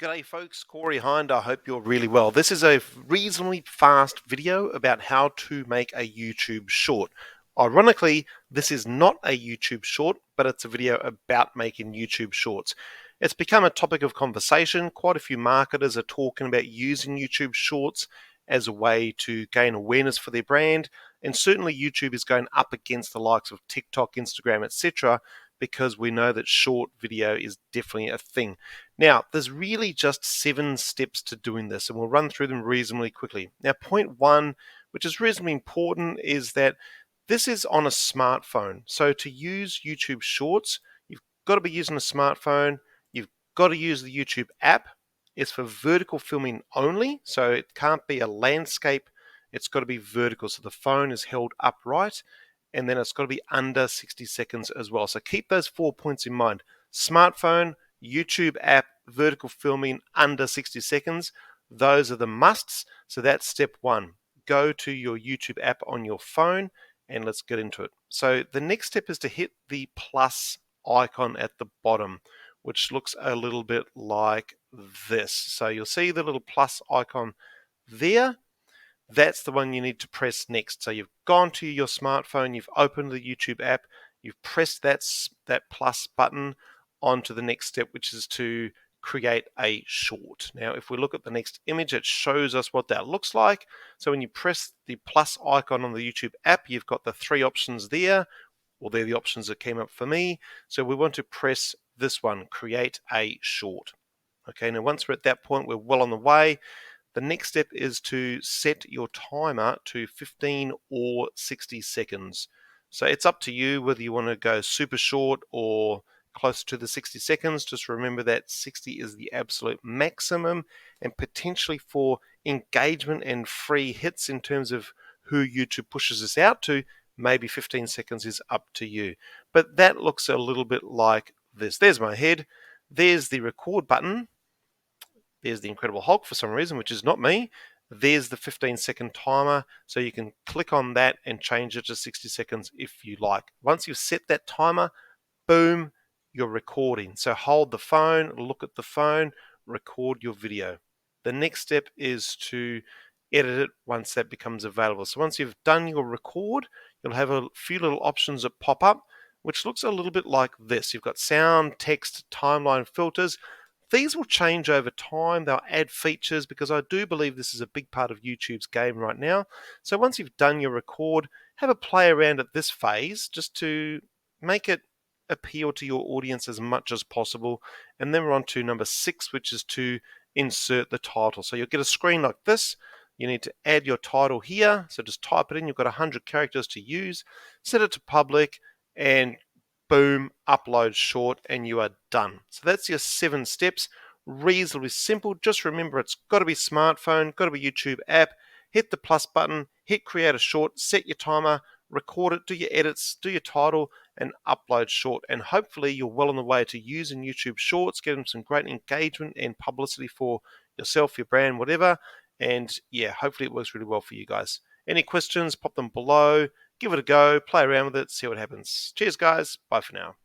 G'day folks, Corey Hind. I hope you're really well. This is a reasonably fast video about how to make a YouTube short. Ironically, this is not a YouTube short, but it's a video about making YouTube shorts. It's become a topic of conversation. Quite a few marketers are talking about using YouTube shorts as a way to gain awareness for their brand. And certainly YouTube is going up against the likes of TikTok, Instagram, etc., because we know that short video is definitely a thing. Now, there's really just 7 steps to doing this, and we'll run through them reasonably quickly. Now, point 1, which is reasonably important, is that this is on a smartphone. So to use YouTube Shorts, you've got to be using a smartphone. You've got to use the YouTube app. It's for vertical filming only, so it can't be a landscape. It's got to be vertical, so the phone is held upright, and then it's got to be under 60 seconds as well. So keep those 4 points in mind. Smartphone, YouTube app, vertical filming under 60 seconds. Those are the musts. So that's step 1. Go to your YouTube app on your phone and let's get into it. So the next step is to hit the plus icon at the bottom, which looks a little bit like this. So you'll see the little plus icon there. That's the one you need to press next. So you've gone to your smartphone, you've opened the YouTube app, you've pressed that plus button onto the next step, which is to create a short. Now, if we look at the next image, it shows us what that looks like. So when you press the plus icon on the YouTube app, you've got the 3 options there. Well, they're the options that came up for me. So we want to press this one, create a short. Okay, now once we're at that point, we're well on the way. The next step is to set your timer to 15 or 60 seconds. So it's up to you whether you want to go super short or close to the 60 seconds. Just remember that 60 is the absolute maximum, and potentially for engagement and free hits in terms of who YouTube pushes this out to, maybe 15 seconds is up to you. But that looks a little bit like this. There's my head. There's the record button. There's the Incredible Hulk for some reason, which is not me. There's the 15-second timer, so you can click on that and change it to 60 seconds if you like. Once you've set that timer, boom, you're recording. So hold the phone, look at the phone, record your video. The next step is to edit it once that becomes available. So once you've done your record, you'll have a few little options that pop up, which looks a little bit like this. You've got sound, text, timeline, filters. These will change over time. They'll add features because I do believe this is a big part of YouTube's game right now. So once you've done your record, have a play around at this phase just to make it appeal to your audience as much as possible. And then we're on to number 6, which is to insert the title. So you'll get a screen like this. You need to add your title here. So just type it in. You've got 100 characters to use. Set it to public and boom, upload short, and you are done. So that's your 7 steps. Reasonably simple. Just remember it's got to be smartphone, got to be YouTube app. Hit the plus button, hit create a short, set your timer, record it, do your edits, do your title, and upload short. And hopefully you're well on the way to using YouTube Shorts, getting some great engagement and publicity for yourself, your brand, whatever. And yeah, hopefully it works really well for you guys. Any questions, pop them below. Give it a go, play around with it, see what happens. Cheers, guys. Bye for now.